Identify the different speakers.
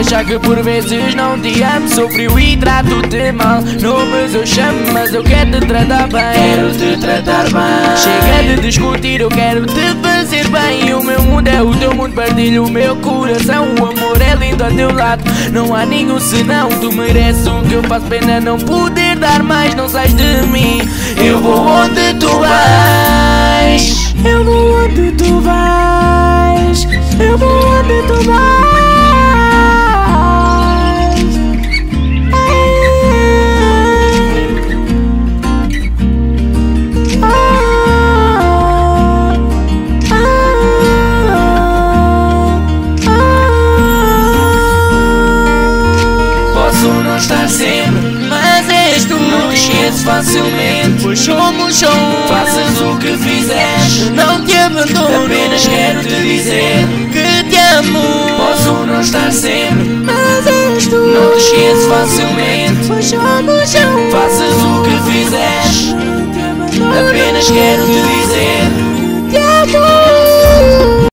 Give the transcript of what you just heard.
Speaker 1: achar que por vezes não te amo. Sou frio e trato-te mal. Nomes eu chamo, mas eu quero te tratar bem.
Speaker 2: Quero te tratar bem.
Speaker 1: Chega de discutir, eu quero te fazer bem. O meu mundo é o teu mundo, partilho o meu coração. O amor é lindo ao teu lado, não há nenhum senão. Tu mereces o que eu faço, pena não poder dar mais. Não sais de mim, eu vou onde tu vais.
Speaker 2: Eu vou onde tu vais. Eu vou onde tu vais.
Speaker 1: Posso não estar sempre, mas és tu.
Speaker 2: Não te esqueço facilmente,
Speaker 1: Pois somos um.
Speaker 2: faças o que fizeres.
Speaker 1: Não te abandono,
Speaker 2: Apenas quero te dizer
Speaker 1: que te amo.
Speaker 2: posso não estar sempre,
Speaker 1: Mas és tu.
Speaker 2: não te esqueço facilmente.
Speaker 1: Pois somos um.
Speaker 2: Faças o que fizeres.
Speaker 1: Não te abandono,
Speaker 2: Apenas quero te dizer